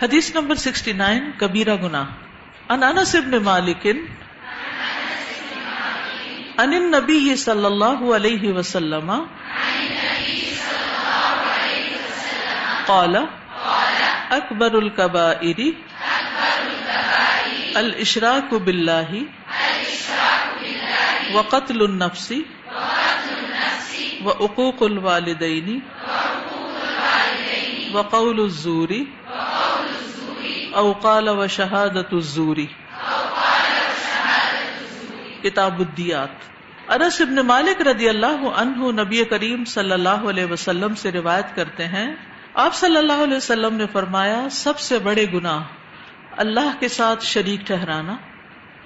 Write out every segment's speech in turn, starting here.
حدیث نمبر 69 کبیرہ گناہ. عن انس بن مالک عن النبی صلی اللہ علیہ وسلم قال اکبر الکبائر الاشراک باللہ وقتل النفس وعقوق الوالدین وقول الزور او قال وشہادۃ الزور. کتاب الدیات. انس بن مالک رضی اللہ عنہ نبی کریم صلی اللہ علیہ وسلم سے روایت کرتے ہیں، آپ صلی اللہ علیہ وسلم نے فرمایا، سب سے بڑے گناہ اللہ کے ساتھ شریک ٹھہرانا،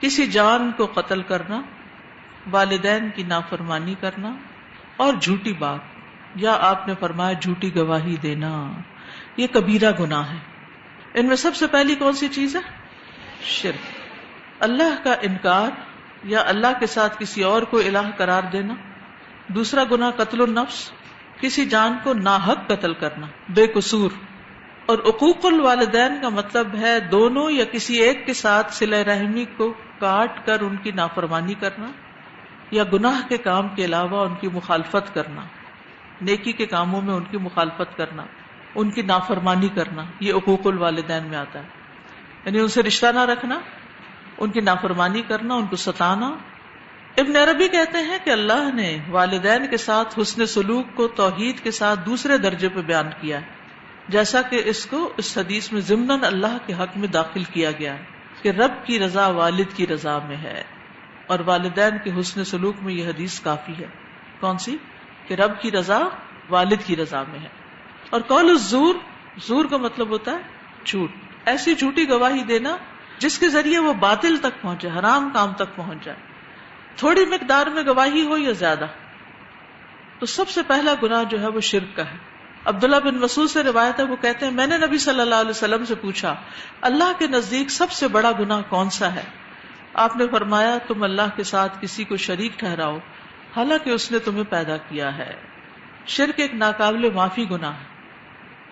کسی جان کو قتل کرنا، والدین کی نافرمانی کرنا اور جھوٹی بات، یا آپ نے فرمایا جھوٹی گواہی دینا. یہ کبیرہ گناہ ہے. ان میں سب سے پہلی کون سی چیز ہے؟ شرک، اللہ کا انکار یا اللہ کے ساتھ کسی اور کو الہ قرار دینا. دوسرا گناہ قتل النفس، کسی جان کو ناحق قتل کرنا بے قصور. اور عقوق الوالدین کا مطلب ہے دونوں یا کسی ایک کے ساتھ صلہ رحمی کو کاٹ کر ان کی نافرمانی کرنا، یا گناہ کے کام کے علاوہ ان کی مخالفت کرنا، نیکی کے کاموں میں ان کی مخالفت کرنا، ان کی نافرمانی کرنا. یہ عقوق الوالدین میں آتا ہے، یعنی ان سے رشتہ نہ رکھنا، ان کی نافرمانی کرنا، ان کو ستانا. ابن عربی کہتے ہیں کہ اللہ نے والدین کے ساتھ حسن سلوک کو توحید کے ساتھ دوسرے درجے پہ بیان کیا ہے، جیسا کہ اس کو اس حدیث میں ضمناً اللہ کے حق میں داخل کیا گیا ہے کہ رب کی رضا والد کی رضا میں ہے، اور والدین کے حسن سلوک میں یہ حدیث کافی ہے. کون سی؟ کہ رب کی رضا والد کی رضا میں ہے. اور قول الزور، زور کا مطلب ہوتا ہے جھوٹ، ایسی جھوٹی گواہی دینا جس کے ذریعے وہ باطل تک پہنچے، حرام کام تک پہنچ جائے، تھوڑی مقدار میں گواہی ہو یا زیادہ. تو سب سے پہلا گناہ جو ہے وہ شرک کا ہے. عبداللہ بن مسعود سے روایت ہے، وہ کہتے ہیں میں نے نبی صلی اللہ علیہ وسلم سے پوچھا، اللہ کے نزدیک سب سے بڑا گناہ کون سا ہے؟ آپ نے فرمایا، تم اللہ کے ساتھ کسی کو شریک ٹھہراؤ حالانکہ اس نے تمہیں پیدا کیا ہے. شرک ایک ناقابل معافی گناہ ہے.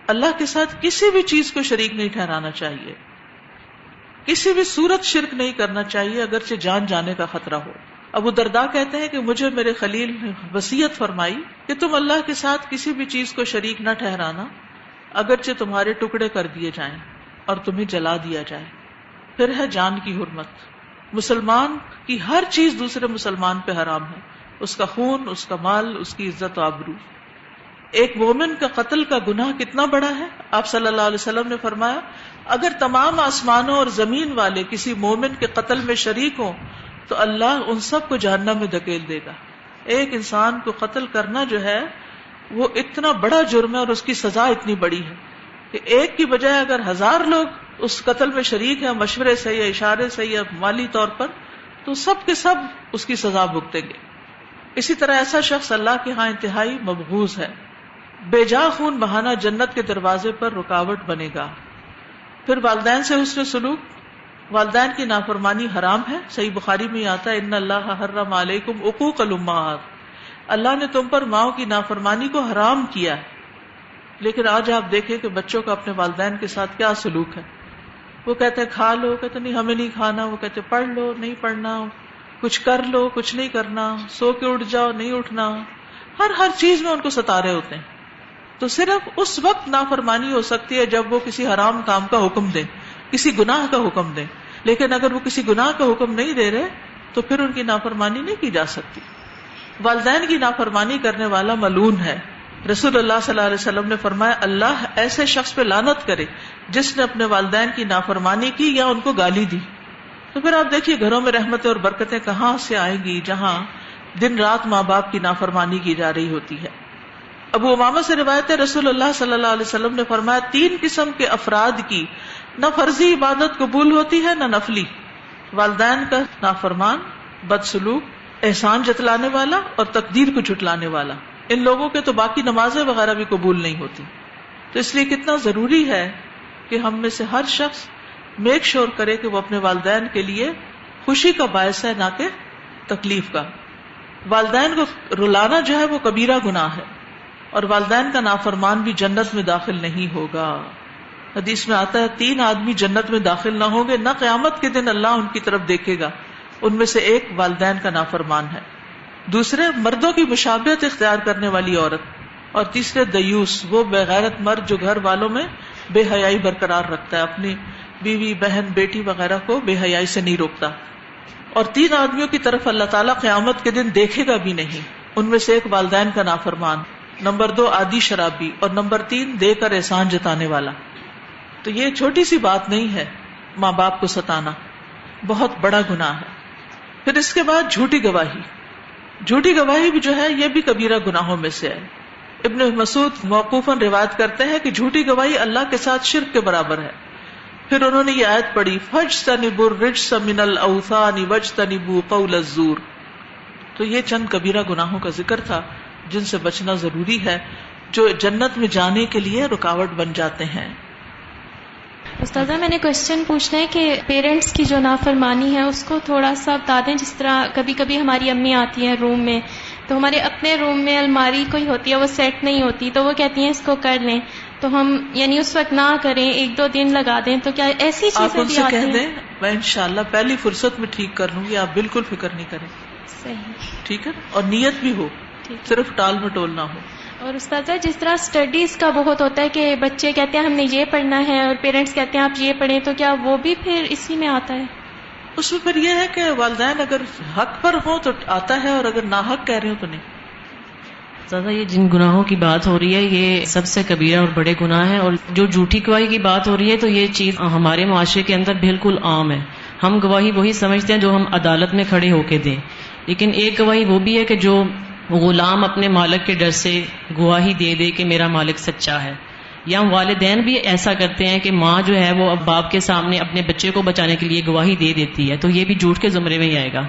اللہ کے ساتھ کسی بھی چیز کو شریک نہیں ٹھہرانا چاہیے، کسی بھی صورت شرک نہیں کرنا چاہیے اگرچہ جان جانے کا خطرہ ہو. ابو درداء کہتے ہیں کہ مجھے میرے خلیل نے وصیت فرمائی کہ تم اللہ کے ساتھ کسی بھی چیز کو شریک نہ ٹھہرانا اگرچہ تمہارے ٹکڑے کر دیے جائیں اور تمہیں جلا دیا جائے. پھر ہے جان کی حرمت. مسلمان کی ہر چیز دوسرے مسلمان پہ حرام ہے، اس کا خون، اس کا مال، اس کی عزت و آبرو. ایک مومن کا قتل کا گناہ کتنا بڑا ہے؟ آپ صلی اللہ علیہ وسلم نے فرمایا، اگر تمام آسمانوں اور زمین والے کسی مومن کے قتل میں شریک ہوں تو اللہ ان سب کو جہنم میں دھکیل دے گا. ایک انسان کو قتل کرنا جو ہے وہ اتنا بڑا جرم ہے اور اس کی سزا اتنی بڑی ہے کہ ایک کی بجائے اگر 1000 لوگ اس قتل میں شریک ہیں مشورے سے یا اشارے سے یا مالی طور پر، تو سب کے سب اس کی سزا بھگتیں گے. اسی طرح ایسا شخص اللہ کے ہاں انتہائی مبغوض ہے. بے جا خون بہانا جنت کے دروازے پر رکاوٹ بنے گا. پھر والدین سے حسن سلوک، والدین کی نافرمانی حرام ہے. صحیح بخاری میں آتا ہے، ان اللہ حرم علیکم عقوق الامہات، اللہ نے تم پر ماؤں کی نافرمانی کو حرام کیا ہے. لیکن آج آپ دیکھیں کہ بچوں کا اپنے والدین کے ساتھ کیا سلوک ہے. وہ کہتے ہیں کھا لو، کہتے نہیں ہمیں نہیں کھانا. وہ کہتے پڑھ لو، نہیں پڑھنا. کچھ کر لو، کچھ نہیں کرنا. سو کے اٹھ جاؤ، نہیں اٹھنا. ہر چیز میں ان کو ستا رہے ہوتے ہیں. تو صرف اس وقت نافرمانی ہو سکتی ہے جب وہ کسی حرام کام کا حکم دیں، کسی گناہ کا حکم دیں. لیکن اگر وہ کسی گناہ کا حکم نہیں دے رہے تو پھر ان کی نافرمانی نہیں کی جا سکتی. والدین کی نافرمانی کرنے والا ملعون ہے. رسول اللہ صلی اللہ علیہ وسلم نے فرمایا، اللہ ایسے شخص پہ لعنت کرے جس نے اپنے والدین کی نافرمانی کی یا ان کو گالی دی. تو پھر آپ دیکھیے گھروں میں رحمتیں اور برکتیں کہاں سے آئیں گی جہاں دن رات ماں باپ کی نافرمانی کی جا رہی ہوتی ہے. ابو امامہ سے روایت ہے، رسول اللہ صلی اللہ علیہ وسلم نے فرمایا، 3 قسم کے افراد کی نہ فرضی عبادت قبول ہوتی ہے نہ نفلی: والدین کا نافرمان، بدسلوک، احسان جتلانے والا اور تقدیر کو جھٹلانے والا. ان لوگوں کے تو باقی نمازیں وغیرہ بھی قبول نہیں ہوتی. تو اس لیے کتنا ضروری ہے کہ ہم میں سے ہر شخص میک شور کرے کہ وہ اپنے والدین کے لیے خوشی کا باعث ہے، نہ کہ تکلیف کا. والدین کو رلانا جو ہے وہ کبیرہ گناہ ہے، اور والدین کا نافرمان بھی جنت میں داخل نہیں ہوگا. حدیث میں آتا ہے 3 آدمی جنت میں داخل نہ ہوں گے، نہ قیامت کے دن اللہ ان کی طرف دیکھے گا. ان میں سے ایک والدین کا نافرمان ہے، دوسرے مردوں کی مشابہت اختیار کرنے والی عورت، اور تیسرے دیوس، وہ بغیرت مرد جو گھر والوں میں بے حیائی برقرار رکھتا ہے، اپنی بیوی بہن بیٹی وغیرہ کو بے حیائی سے نہیں روکتا. اور 3 آدمیوں کی طرف اللہ تعالیٰ قیامت کے دن دیکھے گا بھی نہیں. ان میں سے ایک والدین کا نافرمان، نمبر 2 عادی شرابی، اور نمبر 3 دے کر احسان جتانے والا. تو یہ چھوٹی سی بات نہیں ہے ماں باپ کو ستانا، بہت بڑا گناہ ہے. پھر اس کے بعد جھوٹی گواہی. جھوٹی گواہی بھی جو ہے یہ بھی کبیرہ گناہوں میں سے ہے. ابن مسعود موقوفاً روایت کرتے ہیں کہ جھوٹی گواہی اللہ کے ساتھ شرک کے برابر ہے. پھر انہوں نے یہ آیت پڑھی فاجتنبوا الرجس من الاوثان واجتنبوا قول الزور. تو یہ چند کبیرہ گناہوں کا ذکر تھا جن سے بچنا ضروری ہے، جو جنت میں جانے کے لیے رکاوٹ بن جاتے ہیں. استاذہ میں نے کوشچن پوچھنا ہے کہ پیرنٹس کی جو نافرمانی ہے اس کو تھوڑا سا بتا دیں. جس طرح کبھی کبھی ہماری امی آتی ہیں روم میں، تو ہمارے اپنے روم میں الماری کوئی ہوتی ہے وہ سیٹ نہیں ہوتی، تو وہ کہتی ہیں اس کو کر لیں، تو ہم یعنی اس وقت نہ کریں، 1-2 دن لگا دیں. تو کیا ایسی چیزیں بھی آپ ان سے کہہ دیں میں انشاءاللہ پہلی فرصت میں ٹھیک کر لوں گی، آپ بالکل فکر نہیں کریں. صحیح، ٹھیک ہے، اور نیت بھی ہو، صرف ٹال مٹول نہ ہو. اور استاذہ جس طرح اسٹڈیز کا بہت ہوتا ہے کہ بچے کہتے ہیں ہم نے یہ پڑھنا ہے اور پیرنٹس کہتے ہیں آپ یہ پڑھیں، تو کیا وہ بھی پھر اسی میں آتا ہے؟ اس میں پھر یہ ہے کہ والدین اگر حق پر ہوں تو آتا ہے، اور اگر ناحق کہہ رہے ہوں تو نہیں. زیادہ یہ جن گناہوں کی بات ہو رہی ہے یہ سب سے کبیرہ اور بڑے گناہ ہیں. اور جو جھوٹی گواہی کی بات ہو رہی ہے تو یہ چیز ہمارے معاشرے کے اندر بالکل عام ہے. ہم گواہی وہی سمجھتے ہیں جو ہم عدالت میں کھڑے ہو کے دیں، لیکن ایک گواہی وہ بھی ہے کہ جو غلام اپنے مالک کے ڈر سے گواہی دے دے کہ میرا مالک سچا ہے. یا والدین بھی ایسا کرتے ہیں کہ ماں جو ہے وہ اب باپ کے سامنے اپنے بچے کو بچانے کے لیے گواہی دے دیتی ہے، تو یہ بھی جھوٹ کے زمرے میں ہی آئے گا.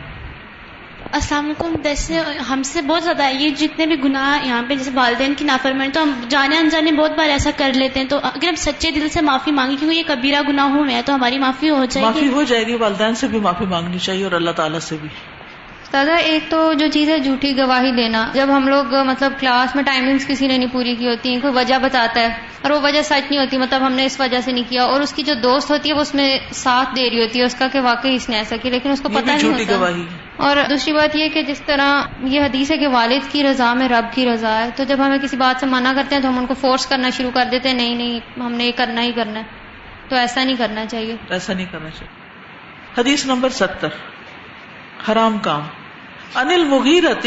السلام علیکم. ویسے ہم سے بہت زیادہ ہے یہ جتنے بھی گناہ یہاں پہ، جیسے والدین کی نافرمانی تو ہم جانے انجانے بہت بار ایسا کر لیتے ہیں، تو اگر ہم سچے دل سے معافی مانگیں کیونکہ یہ کبیرہ گناہوں میں ہے تو ہماری معافی ہو جائے گی. معافی ہو جائے گی، والدین سے بھی معافی مانگنی چاہیے اور اللہ تعالیٰ سے بھی. دادا ایک تو جو چیز ہے جھوٹی گواہی دینا، جب ہم لوگ مطلب کلاس میں ٹائمنگز کسی نے نہیں پوری کی ہوتی، کوئی وجہ بتاتا ہے اور وہ وجہ سچ نہیں ہوتی، مطلب ہم نے اس وجہ سے نہیں کیا، اور اس کی جو دوست ہوتی ہے وہ اس میں ساتھ دے رہی ہوتی ہے اس کا کہ واقعی اس نے ایسا کیا، لیکن اس کو پتہ نہیں ہوتا. گواہی. اور دوسری بات یہ کہ جس طرح یہ حدیث ہے کہ والد کی رضا میں رب کی رضا ہے، تو جب ہمیں کسی بات سے منع کرتے ہیں تو ہم ان کو فورس کرنا شروع کر دیتے ہیں، نہیں ہم نے یہ کرنا ہی کرنا ہے، تو ایسا نہیں کرنا چاہیے. ایسا نہیں کرنا چاہیے. حدیث نمبر 70 حرام کام. عن المغیرۃ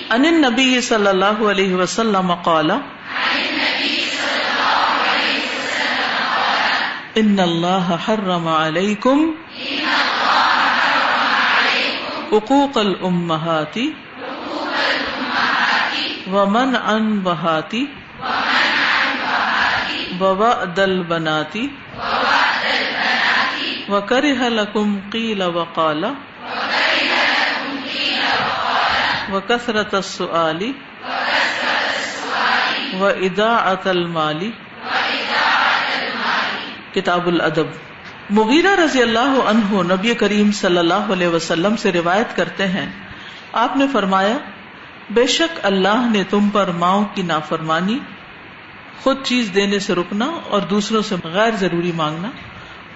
عن النبی صلی اللہ علیہ وسلم قال ان اللہ حرم علیکم حقوق الامہات ومنع البہات ووعد البنات وکرہ لکم قیل وقال وکثرۃ السؤال واضاعۃ المال. کتاب الادب. مغیرہ رضی اللہ عنہ نبی کریم صلی اللہ علیہ وسلم سے روایت کرتے ہیں، آپ نے فرمایا بے شک اللہ نے تم پر ماؤں کی نافرمانی، خود چیز دینے سے رکنا اور دوسروں سے غیر ضروری مانگنا،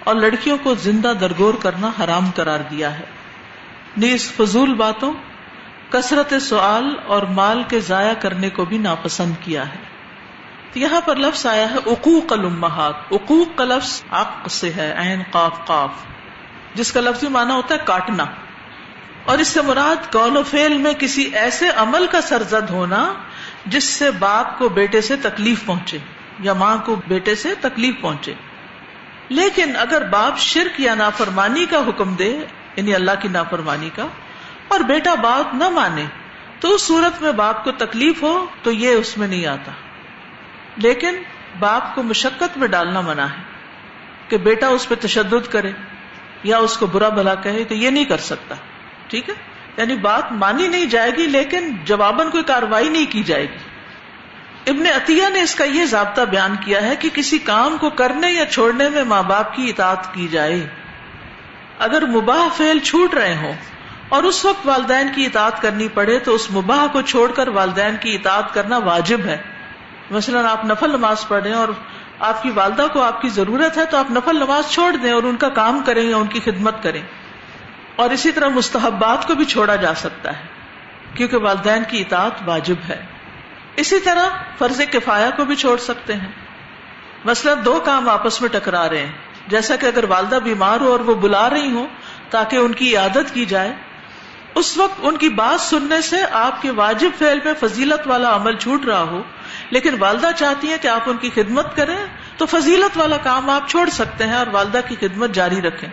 اور لڑکیوں کو زندہ درگور کرنا حرام قرار دیا ہے. نیز فضول باتوں، کثرت سوال اور مال کے ضائع کرنے کو بھی ناپسند کیا ہے. تو یہاں پر لفظ آیا ہے عقوق الامہات. عقوق کا لفظ عق سے ہے، عین قاف قاف، جس کا لفظی معنی ہوتا ہے کاٹنا، اور اس سے مراد قول و فعل میں کسی ایسے عمل کا سرزد ہونا جس سے باپ کو بیٹے سے تکلیف پہنچے یا ماں کو بیٹے سے تکلیف پہنچے. لیکن اگر باپ شرک یا نافرمانی کا حکم دے، یعنی اللہ کی نافرمانی کا، اور بیٹا بات نہ مانے، تو اس صورت میں باپ کو تکلیف ہو تو یہ اس میں نہیں آتا. لیکن باپ کو مشقت میں ڈالنا منع ہے کہ بیٹا اس پہ تشدد کرے یا اس کو برا بھلا کہے، تو یہ نہیں کر سکتا. ٹھیک ہے، یعنی بات مانی نہیں جائے گی لیکن جواباً کوئی کاروائی نہیں کی جائے گی. ابن عطیہ نے اس کا یہ ضابطہ بیان کیا ہے کہ کسی کام کو کرنے یا چھوڑنے میں ماں باپ کی اطاعت کی جائے. اگر مباح فعل چھوٹ رہے ہوں اور اس وقت والدین کی اطاعت کرنی پڑے تو اس مباح کو چھوڑ کر والدین کی اطاعت کرنا واجب ہے. مثلا آپ نفل نماز پڑھ رہے ہیں اور آپ کی والدہ کو آپ کی ضرورت ہے تو آپ نفل نماز چھوڑ دیں اور ان کا کام کریں یا ان کی خدمت کریں. اور اسی طرح مستحبات کو بھی چھوڑا جا سکتا ہے کیونکہ والدین کی اطاعت واجب ہے. اسی طرح فرض کفایہ کو بھی چھوڑ سکتے ہیں. مثلا دو کام آپس میں ٹکرا رہے ہیں, جیسا کہ اگر والدہ بیمار ہو اور وہ بلا رہی ہوں تاکہ ان کی عیادت کی جائے, اس وقت ان کی بات سننے سے آپ کے واجب فعل میں فضیلت والا عمل چھوٹ رہا ہو, لیکن والدہ چاہتی ہیں کہ آپ ان کی خدمت کریں, تو فضیلت والا کام آپ چھوڑ سکتے ہیں اور والدہ کی خدمت جاری رکھیں.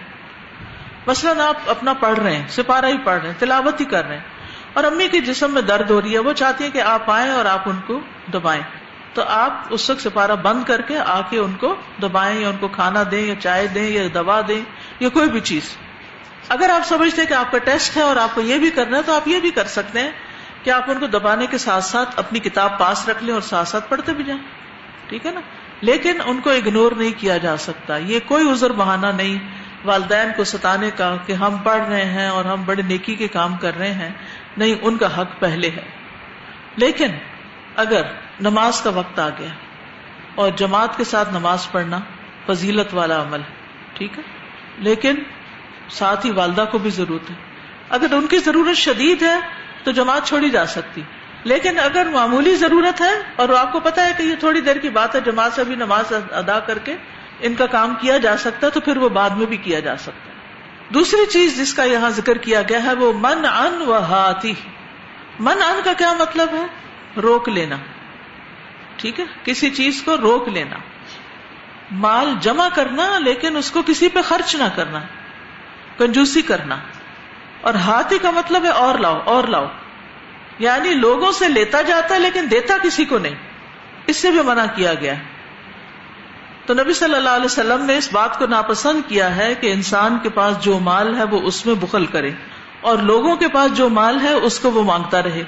مثلاً آپ اپنا پڑھ رہے ہیں, سپارہ ہی پڑھ رہے ہیں, تلاوت ہی کر رہے ہیں, اور امی کے جسم میں درد ہو رہی ہے, وہ چاہتی ہیں کہ آپ آئیں اور آپ ان کو دبائیں, تو آپ اس وقت سپارہ بند کر کے آ کے ان کو دبائیں یا ان کو کھانا دیں یا چائے دیں یا دوا دیں یا کوئی بھی چیز. اگر آپ سمجھتے ہیں کہ آپ کا ٹیسٹ ہے اور آپ کو یہ بھی کرنا ہے تو آپ یہ بھی کر سکتے ہیں کہ آپ ان کو دبانے کے ساتھ ساتھ اپنی کتاب پاس رکھ لیں اور ساتھ ساتھ پڑھتے بھی جائیں, ٹھیک ہے نا. لیکن ان کو اگنور نہیں کیا جا سکتا, یہ کوئی عذر بہانہ نہیں والدین کو ستانے کا کہ ہم پڑھ رہے ہیں اور ہم بڑے نیکی کے کام کر رہے ہیں. نہیں, ان کا حق پہلے ہے. لیکن اگر نماز کا وقت آ گیا اور جماعت کے ساتھ نماز پڑھنا فضیلت والا عمل ہے, ٹھیک ہے, لیکن ساتھ ہی والدہ کو بھی ضرورت ہے. اگر ان کی ضرورت شدید ہے تو جماعت چھوڑی جا سکتی, لیکن اگر معمولی ضرورت ہے اور آپ کو پتا ہے کہ یہ تھوڑی دیر کی بات ہے, جماعت سے بھی نماز ادا کر کے ان کا کام کیا جا سکتا ہے, تو پھر وہ بعد میں بھی کیا جا سکتا ہے. دوسری چیز جس کا یہاں ذکر کیا گیا ہے وہ منعا وہاتی. منعا کا کیا مطلب ہے؟ روک لینا, ٹھیک ہے, کسی چیز کو روک لینا. مال جمع کرنا لیکن اس کو کسی پہ خرچ نہ کرنا, کنجوسی کرنا. اور ہاتھی کا مطلب ہے اور لاؤ اور لاؤ, یعنی لوگوں سے لیتا جاتا ہے لیکن دیتا کسی کو نہیں, اس سے بھی منع کیا گیا ہے. تو نبی صلی اللہ علیہ وسلم نے اس بات کو ناپسند کیا ہے کہ انسان کے پاس جو مال ہے وہ اس میں بخل کرے اور لوگوں کے پاس جو مال ہے اس کو وہ مانگتا رہے.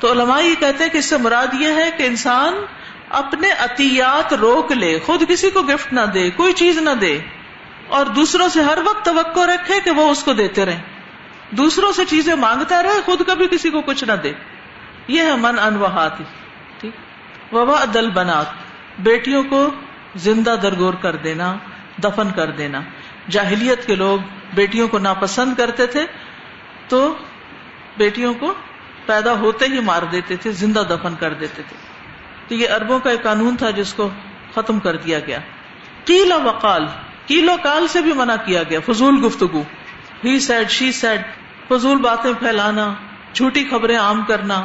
تو علماء یہ کہتے ہیں کہ اس سے مراد یہ ہے کہ انسان اپنے عطیات روک لے, خود کسی کو گفٹ نہ دے, کوئی چیز نہ دے, اور دوسروں سے ہر وقت توقع رکھے کہ وہ اس کو دیتے رہیں, دوسروں سے چیزیں مانگتا رہے, خود کبھی کسی کو کچھ نہ دے. یہ ہے منعا وہاتی. ٹھیک. ووعد البنات, بیٹیوں کو زندہ درگور کر دینا, دفن کر دینا. جاہلیت کے لوگ بیٹیوں کو ناپسند کرتے تھے تو بیٹیوں کو پیدا ہوتے ہی مار دیتے تھے, زندہ دفن کر دیتے تھے. تو یہ عربوں کا ایک قانون تھا جس کو ختم کر دیا گیا. قیل وقال, قیل و قال سے بھی منع کیا گیا, فضول گفتگو, ہی سیڈ شی سیڈ, فضول باتیں پھیلانا, جھوٹی خبریں عام کرنا,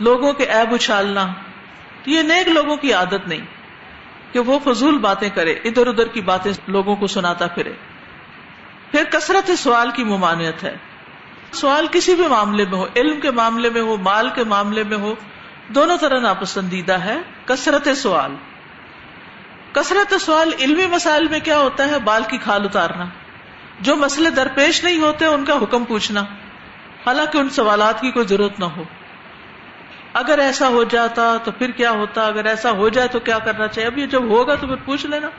لوگوں کے عیب اچھالنا. یہ نیک لوگوں کی عادت نہیں کہ وہ فضول باتیں کرے, ادھر ادھر کی باتیں لوگوں کو سناتا پھرے. پھر کثرت سوال کی ممانعت ہے. سوال کسی بھی معاملے میں ہو, علم کے معاملے میں ہو, مال کے معاملے میں ہو, دونوں طرح ناپسندیدہ ہے کثرت سوال. کثرت سوال علمی مسائل میں کیا ہوتا ہے؟ بال کی کھال اتارنا, جو مسئلے درپیش نہیں ہوتے ان کا حکم پوچھنا, حالانکہ ان سوالات کی کوئی ضرورت نہ ہو. اگر ایسا ہو جاتا تو پھر کیا ہوتا, اگر ایسا ہو جائے تو کیا کرنا چاہیے, اب یہ جب ہوگا تو پھر پوچھ لینا,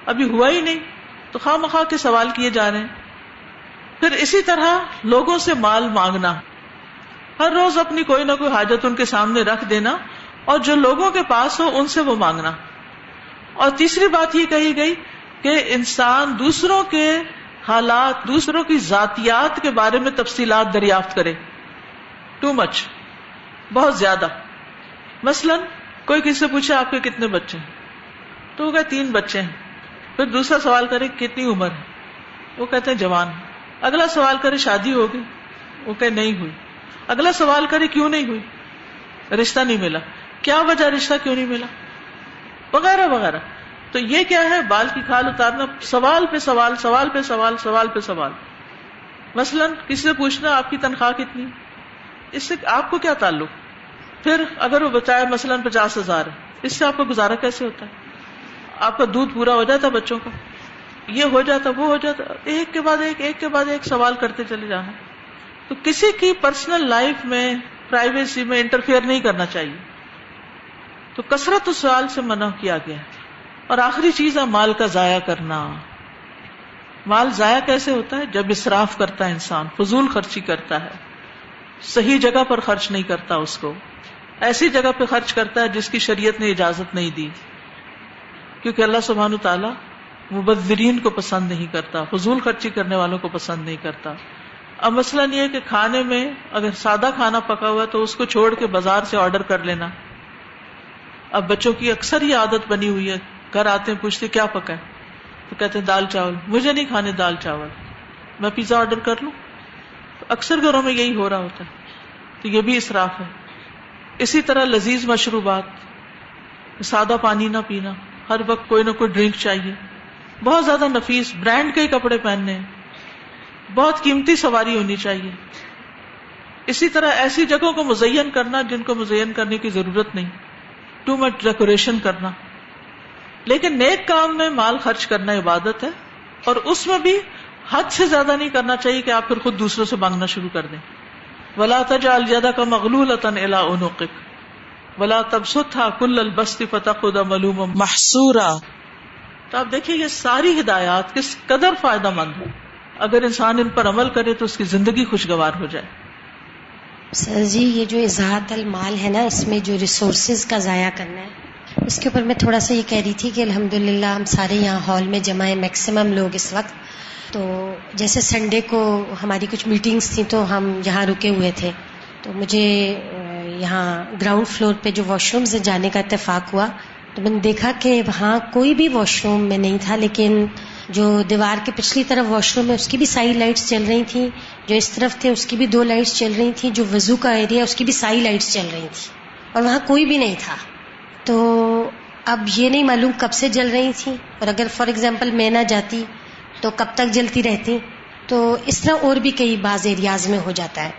ابھی ہوا ہی نہیں تو خواہ مخواہ کے سوال کیے جا رہے ہیں. پھر اسی طرح لوگوں سے مال مانگنا, ہر روز اپنی کوئی نہ کوئی حاجت ان کے سامنے رکھ دینا اور جو لوگوں کے پاس ہو ان سے وہ مانگنا. اور تیسری بات یہ کہی گئی کہ انسان دوسروں کے حالات, دوسروں کی ذاتیات کے بارے میں تفصیلات دریافت کرے. ٹو مچ, بہت زیادہ. مثلا کوئی کسی سے پوچھے آپ کے کتنے بچے ہیں, تو وہ کہتے 3 بچے ہیں. پھر دوسرا سوال کرے کتنی عمر ہے, وہ کہتے ہیں جوان. اگلا سوال کرے شادی ہوگی, وہ کہ نہیں ہوئی. اگلا سوال کرے کیوں نہیں ہوئی, رشتہ نہیں ملا, کیا وجہ رشتہ کیوں نہیں ملا, وغیرہ وغیرہ. تو یہ کیا ہے؟ بال کی کھال اتارنا, سوال پہ سوال, سوال پہ سوال, سوال پہ سوال. مثلا کسی سے پوچھنا آپ کی تنخواہ کتنی, اس سے آپ کو کیا تعلق. پھر اگر وہ بتائے مثلا 50,000 ہے, اس سے آپ کا گزارا کیسے ہوتا ہے؟ آپ کا دودھ پورا ہو جاتا بچوں کا, یہ ہو جاتا, وہ ہو جاتا, ایک کے بعد ایک, ایک کے بعد ایک سوال کرتے چلے جانا. تو کسی کی پرسنل لائف میں, پرائیویسی میں انٹرفیئر نہیں کرنا چاہیے. تو کثرت سوال سے منع کیا گیا. اور آخری چیز ہے مال کا ضائع کرنا. مال ضائع کیسے ہوتا ہے؟ جب اسراف کرتا ہے انسان, فضول خرچی کرتا ہے, صحیح جگہ پر خرچ نہیں کرتا, اس کو ایسی جگہ پہ خرچ کرتا ہے جس کی شریعت نے اجازت نہیں دی. کیونکہ اللہ سبحانہ تعالیٰ مبذرین کو پسند نہیں کرتا، فضول خرچی کرنے والوں کو پسند نہیں کرتا. اب مسئلہ یہ ہے کہ کھانے میں اگر سادہ کھانا پکا ہوا ہے تو اس کو چھوڑ کے بازار سے آرڈر کر لینا. اب بچوں کی اکثر یہ عادت بنی ہوئی ہے، گھر آتے ہیں پوچھتے کیا پکا ہے تو کہتے ہیں دال چاول. مجھے نہیں کھانے دال چاول، میں پیزا آرڈر کر لوں. اکثر گھروں میں یہی ہو رہا ہوتا ہے، تو یہ بھی اسراف ہے. اسی طرح لذیذ مشروبات، سادہ پانی نہ پینا، ہر وقت کوئی نہ کوئی ڈرنک چاہیے، بہت زیادہ نفیس برانڈ کے کپڑے پہننے ہیں، بہت قیمتی سواری ہونی چاہیے. اسی طرح ایسی جگہوں کو مزین کرنا جن کو مزین کرنے کی ضرورت نہیں، ٹو مچ ڈیکوریشن کرنا. لیکن نیک کام میں مال خرچ کرنا عبادت ہے، اور اس میں بھی حد سے زیادہ نہیں کرنا چاہیے کہ آپ پھر خود دوسروں سے مانگنا شروع کر دیں. وَلَا تَجْعَلْ يَدَكَ مَغْلُولَةً إِلَىٰ عُنُقِكَ وَلَا تَبْسُطْهَا كُلَّ الْبَسْطِ فَتَقْعُدَ مَلُومًا مَحْسُورًا. تو آپ دیکھیں یہ ساری ہدایات کس قدر فائدہ مند ہیں، اگر انسان ان پر عمل کرے تو اس کی زندگی خوشگوار ہو جائے. سر جی، یہ جو اضاعت المال ہے نا، اس میں جو ریسورسز کا ضائع کرنا ہے، اس کے اوپر میں تھوڑا سا یہ کہہ رہی تھی کہ الحمدللہ ہم سارے یہاں ہال میں جمع ہیں، میکسیمم لوگ اس وقت. تو جیسے سنڈے کو ہماری کچھ میٹنگز تھیں تو ہم یہاں رکے ہوئے تھے، تو مجھے یہاں گراؤنڈ فلور پہ جو واش رومز جانے کا اتفاق ہوا، تو میں نے دیکھا کہ وہاں کوئی بھی واش روم میں نہیں تھا، لیکن جو دیوار کے پچھلی طرف واش روم ہے اس کی بھی ساری لائٹس چل رہی تھیں، جو اس طرف تھے اس کی بھی 2 لائٹس چل رہی تھیں، جو وضو کا ایریا اس کی بھی ساری لائٹس چل رہی تھیں، اور وہاں کوئی بھی نہیں تھا. تو اب یہ نہیں معلوم کب سے جل رہی تھیں، اور اگر فار ایگزامپل میں نہ جاتی تو کب تک جلتی رہتی. تو اس طرح اور بھی کئی بعض ایریاز میں ہو جاتا ہے.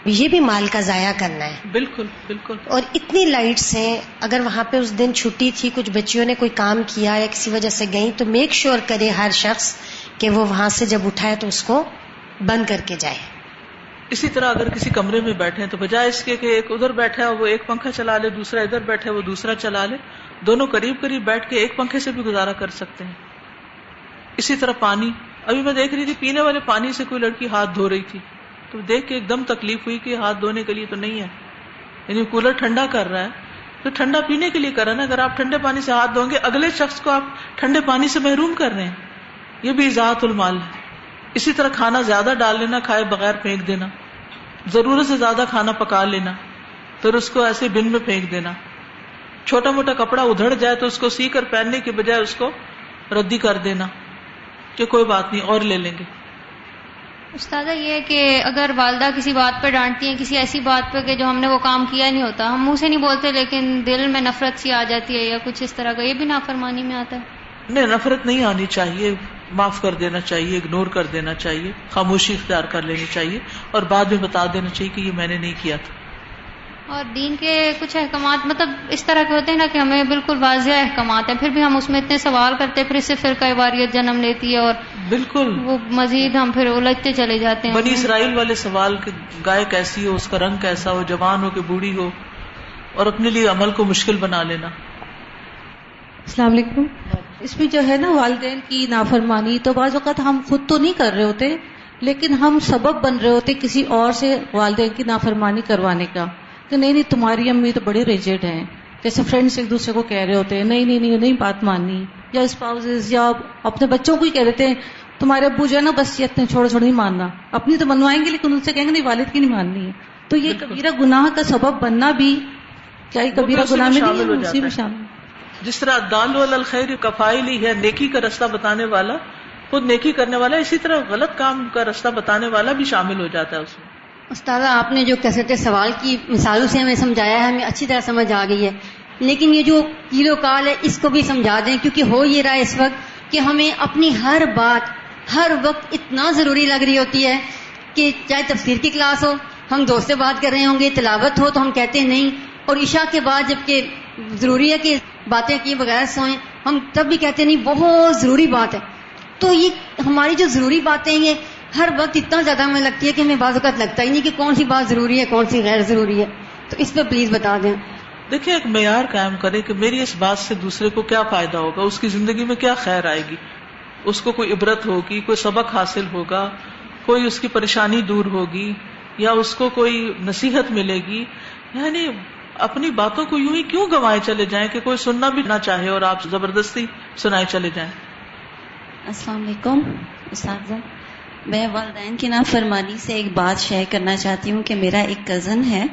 یہ بھی مال کا ضائع کرنا ہے. بالکل بالکل. اور اتنی لائٹس ہیں، اگر وہاں پہ اس دن چھٹی تھی، کچھ بچیوں نے کوئی کام کیا یا کسی وجہ سے گئیں، تو میک شیور کرے ہر شخص کہ وہ وہاں سے جب اٹھائے تو اس کو بند کر کے جائے. اسی طرح اگر کسی کمرے میں بیٹھے ہیں تو بجائے اس کے کہ ایک ادھر بیٹھا ہے وہ ایک پنکھا چلا لے، دوسرا ادھر بیٹھے وہ دوسرا چلا لے، دونوں قریب قریب بیٹھ کے ایک پنکھے سے بھی گزارا کر سکتے ہیں. اسی طرح پانی، ابھی میں دیکھ رہی تھی پینے والے پانی سے کوئی لڑکی ہاتھ دھو رہی تھی، تو دیکھ کے ایک دم تکلیف ہوئی کہ ہاتھ دھونے کے لیے تو نہیں ہے، یعنی کولر ٹھنڈا کر رہا ہے تو ٹھنڈا پینے کے لیے کر رہا ہے نا. اگر آپ ٹھنڈے پانی سے ہاتھ دھوئیں گے اگلے شخص کو آپ ٹھنڈے پانی سے محروم کر رہے ہیں. یہ بھی اضاعت المال ہے. اسی طرح کھانا زیادہ ڈال لینا، کھائے بغیر پھینک دینا، ضرورت سے زیادہ کھانا پکا لینا پھر اس کو ایسے بن میں پھینک دینا. چھوٹا موٹا کپڑا ادھڑ جائے تو اس کو سی کر پہننے کے بجائے اس کو ردی کر دینا کہ کوئی بات نہیں اور لے لیں گے. استاذہ یہ ہے کہ اگر والدہ کسی بات پہ ڈانٹتی ہیں، کسی ایسی بات پہ کہ جو ہم نے وہ کام کیا نہیں ہوتا، ہم منہ سے نہیں بولتے لیکن دل میں نفرت سی آ جاتی ہے یا کچھ اس طرح کا، یہ بھی نافرمانی میں آتا ہے؟ نہیں، نفرت نہیں آنی چاہیے، معاف کر دینا چاہیے، اگنور کر دینا چاہیے، خاموشی اختیار کر لینی چاہیے اور بعد میں بتا دینا چاہیے کہ یہ میں نے نہیں کیا تھا. اور دین کے کچھ احکامات مطلب اس طرح کے ہوتے ہیں نا کہ ہمیں بالکل واضح احکامات ہیں، پھر بھی ہم اس میں اتنے سوال کرتے ہیں، پھر اس سے فرقہ واریت جنم لیتی ہے اور بالکل وہ مزید ہم پھر الجھتے چلے جاتے ہیں. بنی اسرائیل والے سوال کہ گائے کیسی ہو، اس کا رنگ کیسا ہو، جوان ہو کہ بوڑھی ہو، اور اپنے لیے عمل کو مشکل بنا لینا. السلام علیکم. اس میں جو ہے نا والدین کی نافرمانی، تو بعض اوقات ہم خود تو نہیں کر رہے ہوتے لیکن ہم سبب بن رہے ہوتے کسی اور سے والدین کی نافرمانی کروانے کا، کہ نہیں تمہاری امی تو بڑے ریجڈ ہیں، جیسے فرینڈس ایک دوسرے کو کہہ رہے ہوتے ہیں نہیں بات ماننی، یا اسپاؤزز یا اپنے بچوں کو ہی کہہ دیتے ہیں تمہارے ابو جو ہے نا بس یہ چھوڑ نہیں ماننا، اپنی تو منوائیں گے لیکن ان سے کہیں گے نہیں والد کی نہیں ماننی ہے. تو یہ کبیرہ گناہ کا سبب بننا بھی کیا یہ کبیرہ گناہ میں نہیں ہے؟ اسی میں شامل. جس طرح الدال علی الخیر کفاعل ہے، نیکی کا رستہ بتانے والا خود نیکی کرنے والا، اسی طرح غلط کام کا رستہ بتانے والا بھی شامل ہو جاتا ہے اس میں. استاذہ آپ نے جو کثرت سوال کی مثالوں سے ہمیں سمجھایا ہے، ہمیں اچھی طرح سمجھ آ گئی ہے، لیکن یہ جو کیلو کال ہے اس کو بھی سمجھا دیں، کیونکہ ہو یہ رہا ہے اس وقت کہ ہمیں اپنی ہر بات ہر وقت اتنا ضروری لگ رہی ہوتی ہے کہ چاہے تفسیر کی کلاس ہو، ہم دوست سے بات کر رہے ہوں گے، تلاوت ہو تو ہم کہتے ہیں نہیں، اور عشاء کے بعد جبکہ ضروری ہے کہ باتیں کیے بغیر سوئیں، ہم تب بھی کہتے ہیں نہیں بہت ضروری بات ہے. تو یہ ہماری جو ضروری باتیں یہ ہر وقت اتنا زیادہ ہمیں لگتی ہے کہ ہمیں بعض اوقات لگتا ہی نہیں کہ کون سی بات ضروری ہے کون سی غیر ضروری ہے. تو اس پہ پلیز بتا دیں. دیکھیں ایک معیار قائم کرے کہ میری اس بات سے دوسرے کو کیا فائدہ ہوگا، اس کی زندگی میں کیا خیر آئے گی، اس کو کوئی عبرت ہوگی، کوئی سبق حاصل ہوگا، کوئی اس کی پریشانی دور ہوگی، یا اس کو کوئی نصیحت ملے گی. یعنی اپنی باتوں کو یوں ہی کیوں گنوائے چلے جائیں کہ کوئی سننا بھی نہ چاہے اور آپ زبردستی سنائے چلے جائیں؟ السلام علیکم اساتذہ، میں والدین کی نافرمانی سے ایک بات شیئر کرنا چاہتی ہوں کہ میرا ایک کزن ہے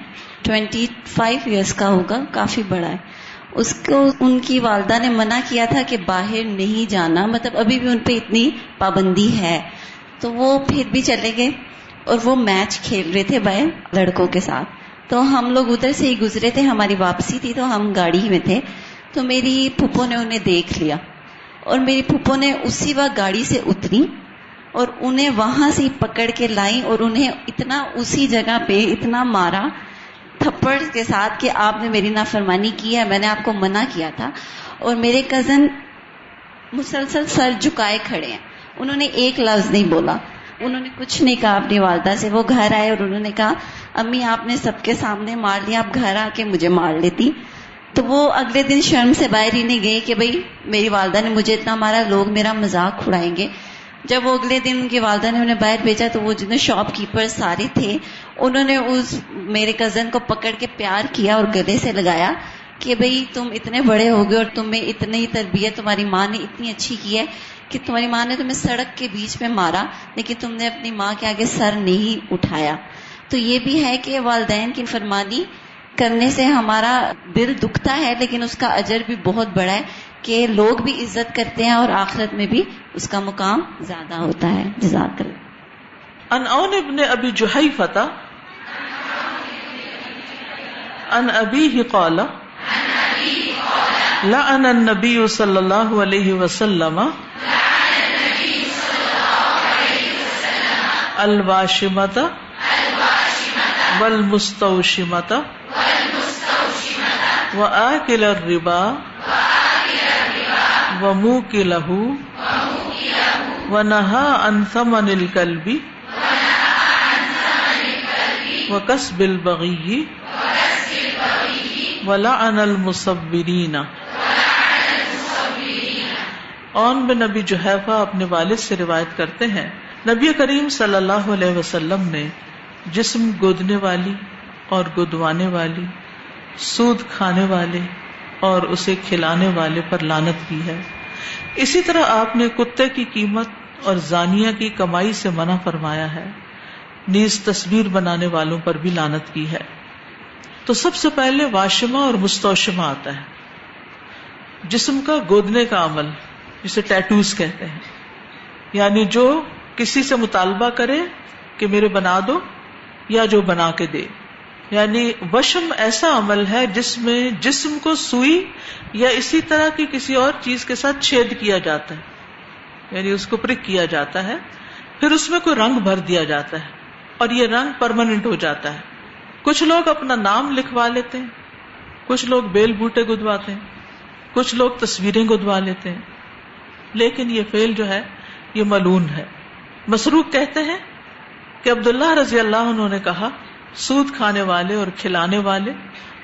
25 ایئرس کا ہوگا، کافی بڑا ہے. اس کو ان کی والدہ نے منع کیا تھا کہ باہر نہیں جانا، مطلب ابھی بھی ان پہ اتنی پابندی ہے، تو وہ پھر بھی چلے گئے اور وہ میچ کھیل رہے تھے باہر لڑکوں کے ساتھ. تو ہم لوگ ادھر سے ہی گزرے تھے، ہماری واپسی تھی تو ہم گاڑی میں تھے، تو میری پھپھو نے انہیں دیکھ لیا اور میری پھپھو نے اسی وقت گاڑی سے اتری اور انہیں وہاں سے پکڑ کے لائی اور انہیں اتنا اسی جگہ پہ اتنا مارا تھپڑ کے ساتھ کہ آپ نے میری نافرمانی کی ہے، میں نے آپ کو منع کیا تھا. اور میرے کزن مسلسل سر جھکائے کھڑے ہیں، انہوں نے ایک لفظ نہیں بولا، انہوں نے کچھ نہیں کہا اپنی والدہ سے. وہ گھر آئے اور انہوں نے کہا امی آپ نے سب کے سامنے مار لیا، آپ گھر آ کے مجھے مار لیتی. تو وہ اگلے دن شرم سے باہر ہی نہیں گئی کہ بھئی میری والدہ نے مجھے اتنا مارا، لوگ میرا مذاق اڑائیں گے. جب وہ اگلے دن ان کی والدہ نے انہیں باہر بھیجا تو وہ جتنے شاپ کیپر سارے تھے انہوں نے اس میرے کزن کو پکڑ کے پیار کیا اور گلے سے لگایا کہ بھئی تم اتنے بڑے ہو گئے اور تمہیں اتنی تربیت تمہاری ماں نے اتنی اچھی کی ہے کہ تمہاری ماں نے تمہیں سڑک کے بیچ میں مارا لیکن تم نے اپنی ماں کے آگے سر نہیں اٹھایا. تو یہ بھی ہے کہ والدین کی فرمانی کرنے سے ہمارا دل دکھتا ہے لیکن اس کا اجر بھی بہت بڑا ہے کہ لوگ بھی عزت کرتے ہیں اور آخرت میں بھی اس کا مقام زیادہ ہوتا ہے. جزاک اللہ. عن عون ابن ابی جحیفہ عن ابیہ قال لعن النبی صلی اللہ علیہ وسلم الواشمۃ والمستوشمۃ وآکل الربا وموکلہ ونہى عن ثمن الکلب وکسب البغی ولعن المصورین. عون بن نبی جحیفہ اپنے والد سے روایت کرتے ہیں نبی کریم صلی اللہ علیہ وسلم نے جسم گودنے والی اور گدوانے والی، سود کھانے والے اور اسے کھلانے والے پر لعنت کی ہے. اسی طرح آپ نے کتے کی قیمت اور زانیہ کی کمائی سے منع فرمایا ہے، نیز تصویر بنانے والوں پر بھی لعنت کی ہے. تو سب سے پہلے واشمہ اور مستوشمہ آتا ہے، جسم کا گودنے کا عمل جسے ٹیٹوز کہتے ہیں، یعنی جو کسی سے مطالبہ کرے کہ میرے بنا دو یا جو بنا کے دے. یعنی وشم ایسا عمل ہے جس میں جسم کو سوئی یا اسی طرح کی کسی اور چیز کے ساتھ چھید کیا جاتا ہے، یعنی اس کو پرک کیا جاتا ہے، پھر اس میں کوئی رنگ بھر دیا جاتا ہے اور یہ رنگ پرماننٹ ہو جاتا ہے. کچھ لوگ اپنا نام لکھوا لیتے ہیں، کچھ لوگ بیل بوٹے گدواتے ہیں، کچھ لوگ تصویریں گدوا لیتے ہیں، لیکن یہ فعل جو ہے یہ ملعون ہے. مسروق کہتے ہیں کہ عبداللہ رضی اللہ عنہ نے کہا سود کھانے والے اور کھلانے والے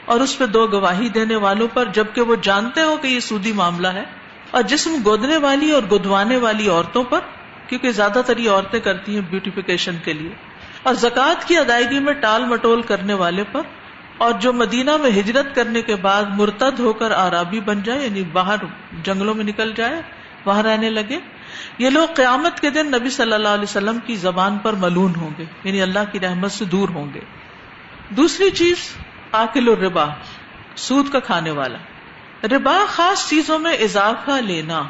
اور اس پہ 2 گواہی دینے والوں پر، جبکہ وہ جانتے ہو کہ یہ سودی معاملہ ہے، اور جسم گودنے والی اور گدوانے والی عورتوں پر، کیونکہ زیادہ تر یہ عورتیں کرتی ہیں بیوٹیفیکیشن کے لیے، اور زکوٰۃ کی ادائیگی میں ٹال مٹول کرنے والے پر، اور جو مدینہ میں ہجرت کرنے کے بعد مرتد ہو کر عرابی بن جائے، یعنی باہر جنگلوں میں نکل جائے، وہاں رہنے لگے، یہ لوگ قیامت کے دن نبی صلی اللہ علیہ وسلم کی زبان پر ملعون ہوں گے، یعنی اللہ کی رحمت سے دور ہوں گے. دوسری چیز آکل الربا، سود کا کھانے والا. ربا خاص چیزوں میں اضافہ لینا،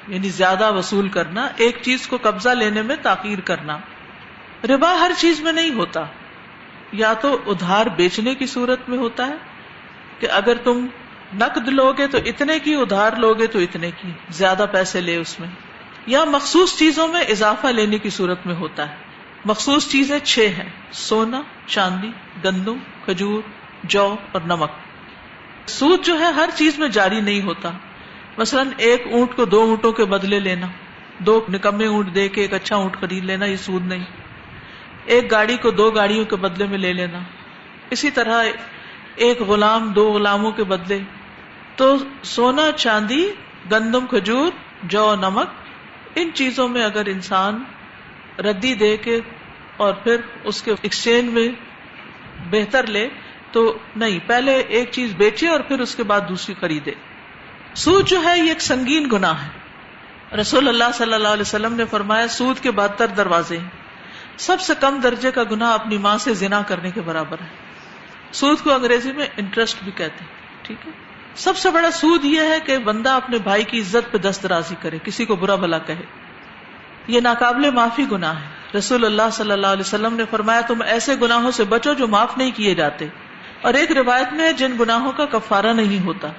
یعنی زیادہ وصول کرنا، ایک چیز کو قبضہ لینے میں تاخیر کرنا. ربا ہر چیز میں نہیں ہوتا، یا تو ادھار بیچنے کی صورت میں ہوتا ہے کہ اگر تم نقد لوگے تو اتنے کی، ادھار لوگے تو اتنے کی، زیادہ پیسے لے اس میں، یا مخصوص چیزوں میں اضافہ لینے کی صورت میں ہوتا ہے. مخصوص چیزیں 6 ہیں: سونا، چاندی، گندم، کھجور، جو اور نمک. سود جو ہے ہر چیز میں جاری نہیں ہوتا. مثلا ایک اونٹ کو 2 اونٹوں کے بدلے لینا، 2 نکمے اونٹ دے کے ایک اچھا اونٹ خرید لینا، یہ سود نہیں. ایک گاڑی کو 2 گاڑیوں کے بدلے میں لے لینا. اسی طرح ایک غلام 2 غلاموں کے بدلے. تو سونا، چاندی، گندم، کھجور، جو، نمک، ان چیزوں میں اگر انسان ردی دے کے اور پھر اس کے ایکسچینج میں بہتر لے، تو نہیں، پہلے ایک چیز بیچے اور پھر اس کے بعد دوسری خریدے. سود جو ہے یہ ایک سنگین گناہ ہے. رسول اللہ صلی اللہ علیہ وسلم نے فرمایا سود کے 72 دروازے ہیں. سب سے کم درجے کا گناہ اپنی ماں سے زنا کرنے کے برابر ہے. سود کو انگریزی میں انٹرسٹ بھی کہتے ہیں. ٹھیک ہے. سب سے بڑا سود یہ ہے کہ بندہ اپنے بھائی کی عزت پہ دست درازی کرے، کسی کو برا بھلا کہے. یہ ناقابل معافی گناہ ہے. رسول اللہ صلی اللہ علیہ وسلم نے فرمایا تم ایسے گناہوں سے بچو جو معاف نہیں کیے جاتے. اور ایک روایت میں جن گناہوں کا کفارہ نہیں ہوتا.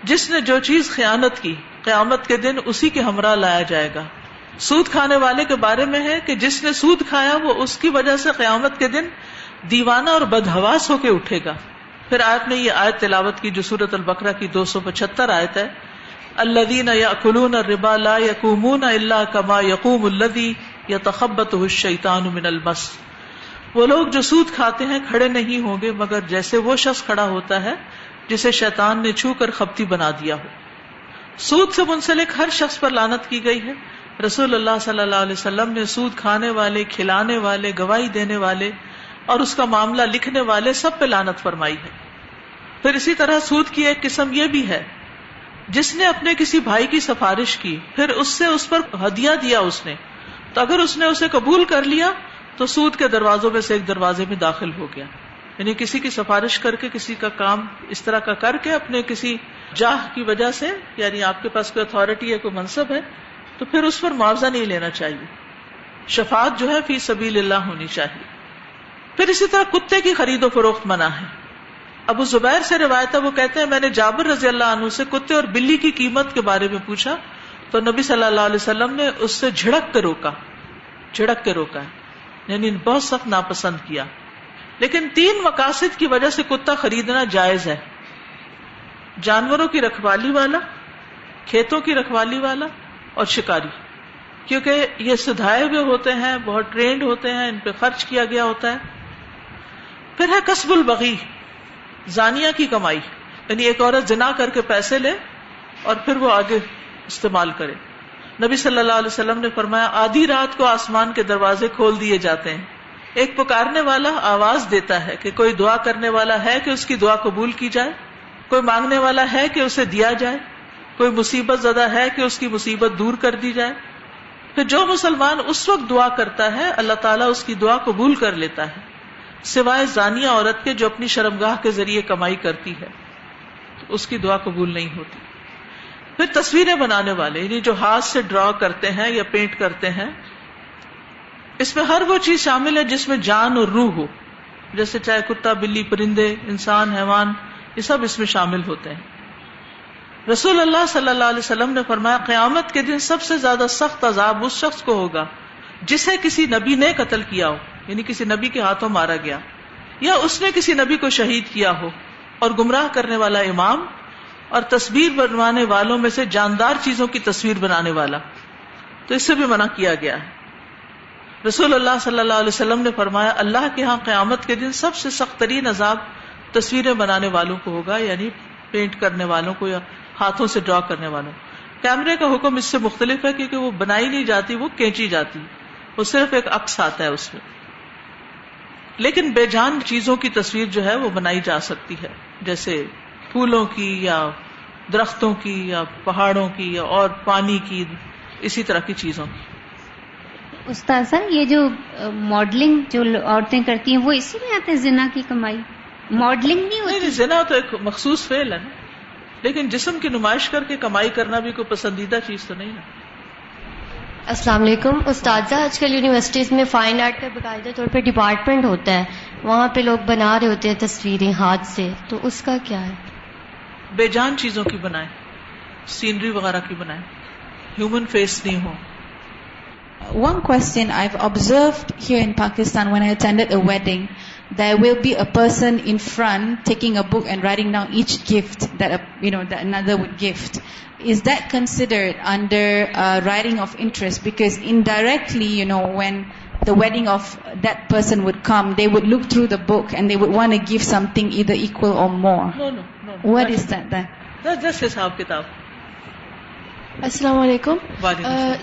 جس نے جو چیز خیانت کی قیامت کے دن اسی کے ہمراہ لایا جائے گا. سود کھانے والے کے بارے میں ہے کہ جس نے سود کھایا وہ اس کی وجہ سے قیامت کے دن دیوانہ اور بدحواس ہو کے اٹھے گا. پھر آپ نے یہ آیت تلاوت کی جو سورۃ البقرہ کی 275 آیت ہے، الذین یأکلون الربا لا یقومون الا کما یقوم الذی یتخبطہ الشیطان من المس. وہ لوگ جو سود کھاتے ہیں کھڑے نہیں ہوں گے مگر جیسے وہ شخص کھڑا ہوتا ہے جسے شیطان نے چھو کر خپتی بنا دیا ہو. سود سے منسلک ہر شخص پر لعنت کی گئی ہے. رسول اللہ صلی اللہ علیہ وسلم نے سود کھانے والے، کھلانے والے، گواہی دینے والے اور اس کا معاملہ لکھنے والے سب پہ لعنت فرمائی ہے. پھر اسی طرح سود کی ایک قسم یہ بھی ہے جس نے اپنے کسی بھائی کی سفارش کی، پھر اس پر ہدیہ دیا اس نے، تو اگر اس نے اسے قبول کر لیا تو سود کے دروازوں میں سے ایک دروازے میں داخل ہو گیا. یعنی کسی کی سفارش کر کے، کسی کا کام اس طرح کا کر کے اپنے کسی جاہ کی وجہ سے، یعنی آپ کے پاس کوئی اتھارٹی ہے، کوئی منصب ہے، تو پھر اس پر معاوضہ نہیں لینا چاہیے. شفاعت جو ہے فی سبیل اللہ ہونی چاہیے. پھر اسی طرح کتے کی خرید و فروخت منع ہے. ابو زبیر سے روایت ہے، وہ کہتے ہیں میں نے جابر رضی اللہ عنہ سے کتے اور بلی کی قیمت کے بارے میں پوچھا تو نبی صلی اللہ علیہ وسلم نے اس سے جھڑک کے روکا ہے، یعنی بہت سخت ناپسند کیا. لیکن 3 مقاصد کی وجہ سے کتا خریدنا جائز ہے: جانوروں کی رکھوالی والا، کھیتوں کی رکھوالی والا اور شکاری. کیونکہ یہ سدھائے ہوئے ہوتے ہیں، بہت ٹرینڈ ہوتے ہیں، ان پہ خرچ کیا گیا ہوتا ہے. پھر ہے کسب البغی، زانیہ کی کمائی، یعنی ایک عورت زنا کر کے پیسے لے اور پھر وہ آگے استعمال کرے. نبی صلی اللہ علیہ وسلم نے فرمایا آدھی رات کو آسمان کے دروازے کھول دیے جاتے ہیں. ایک پکارنے والا آواز دیتا ہے کہ کوئی دعا کرنے والا ہے کہ اس کی دعا قبول کی جائے، کوئی مانگنے والا ہے کہ اسے دیا جائے، کوئی مصیبت زدہ ہے کہ اس کی مصیبت دور کر دی جائے. پھر جو مسلمان اس وقت دعا کرتا ہے اللہ تعالیٰ اس کی دعا قبول کر لیتا ہے، سوائے زانیہ عورت کے جو اپنی شرمگاہ کے ذریعے کمائی کرتی ہے، اس کی دعا قبول نہیں ہوتی. پھر تصویریں بنانے والے، یعنی جو ہاتھ سے ڈرا کرتے ہیں یا پینٹ کرتے ہیں، اس میں ہر وہ چیز شامل ہے جس میں جان اور روح ہو، جیسے چاہے کتا، بلی، پرندے، انسان، حیوان، یہ سب اس میں شامل ہوتے ہیں. رسول اللہ صلی اللہ علیہ وسلم نے فرمایا قیامت کے دن سب سے زیادہ سخت عذاب اس شخص کو ہوگا جسے کسی نبی نے قتل کیا ہو، یعنی کسی نبی کے ہاتھوں مارا گیا، یا اس نے کسی نبی کو شہید کیا ہو، اور گمراہ کرنے والا امام، اور تصویر بنوانے والوں میں سے جاندار چیزوں کی تصویر بنانے والا، تو اس سے بھی منع کیا گیا ہے. رسول اللہ صلی اللہ علیہ وسلم نے فرمایا اللہ کے ہاں قیامت کے دن سب سے سخت ترین عذاب تصویریں بنانے والوں کو ہوگا، یعنی پینٹ کرنے والوں کو یا ہاتھوں سے ڈرا کرنے والوں. کیمرے کا حکم اس سے مختلف ہے کیونکہ وہ بنائی نہیں جاتی، وہ کھینچی جاتی، وہ صرف ایک عکس آتا ہے اس میں. لیکن بے جان چیزوں کی تصویر جو ہے وہ بنائی جا سکتی ہے، جیسے پھولوں کی یا درختوں کی یا پہاڑوں کی یا اور پانی کی، اسی طرح کی چیزوں کی. استاذہ یہ جو ماڈلنگ جو عورتیں کرتی ہیں وہ اسی میں آتے ہیں زنا کی کمائی؟ ماڈلنگ نہیں ہوتی؟ نہیں، زنا تو ایک مخصوص فعل ہے نا، لیکن جسم کی نمائش کر کے کمائی کرنا بھی کوئی پسندیدہ چیز تو نہیں نا. السلام علیکم استاذہ، آج کل یونیورسٹیز میں فائن آرٹ کا باقاعدہ طور پہ ڈپارٹمنٹ ہوتا ہے، وہاں پہ لوگ بنا رہے ہوتے ہیں تصویریں ہاتھ سے، تو اس کا کیا ہے؟ بے جان چیزوں کی بنائیں، سینری وغیرہ کی بنائیں، ہیومن فیس نہیں ہو. One question I've observed here in Pakistan when I attended a wedding, there will be a person in front taking a book and writing down each gift that that another would gift. Is that considered under writing of interest? Because indirectly, when the wedding of that person would come, they would look through the book and they would want to give something either equal or more. No. What is that then? That's just حساب کتاب. السلام علیکم.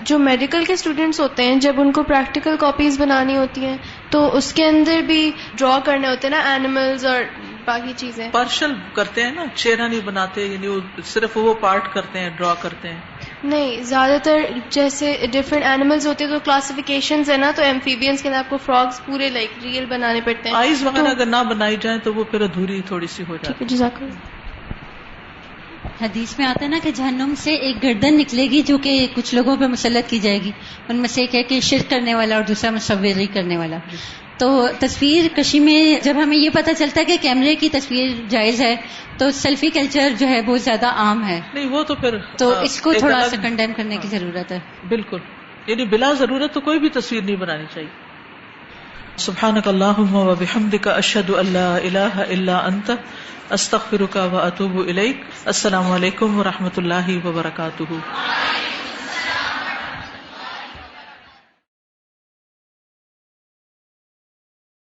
جو medical کے students ہوتے ہیں جب ان کو پریکٹیکل کاپیز بنانی ہوتی ہیں تو اس کے اندر بھی ڈرا کرنے ہوتے ہیں نا اینیملز اور باقی چیزیں پارشل کرتے ہیں نا, چہرہ نہیں بناتے, یعنی وہ صرف وہ پارٹ کرتے ہیں, ڈرا کرتے ہیں. نہیں, زیادہ تر جیسے ڈفرینٹ اینیملز ہوتے ہیں تو کلاسیفیکیشنز ہیں نا, تو ایمفیبینس کے اندر آپ کو فراگز پورے لائک ریئل بنانے پڑتے ہیں. آئیز وغیرہ اگر نہ بنائی جائیں تو وہ پھر ادھوری تھوڑی سی ہو جاتی ہے. جزاک اللہ. حدیث میں آتا ہے نا کہ جہنم سے ایک گردن نکلے گی جو کہ کچھ لوگوں پہ مسلط کی جائے گی. ان میں سے ایک ہے کہ شرک کرنے والا اور دوسرا مصوری کرنے والا. تو تصویر کشی میں جب ہمیں یہ پتہ چلتا ہے کہ کیمرے کی تصویر جائز ہے تو سیلفی کلچر جو ہے بہت زیادہ عام ہے. نہیں وہ تو پھر تو اس کو تھوڑا سا کنڈیم کرنے کی ضرورت ہے. بالکل, یعنی بلا ضرورت تو کوئی بھی تصویر نہیں بنانی چاہیے. سبحانک اللہم و بحمدک اشہد ان لا الہ الا انت استغفرک و اتوب الیک. السلام علیکم و رحمۃ اللہ وبرکاتہ.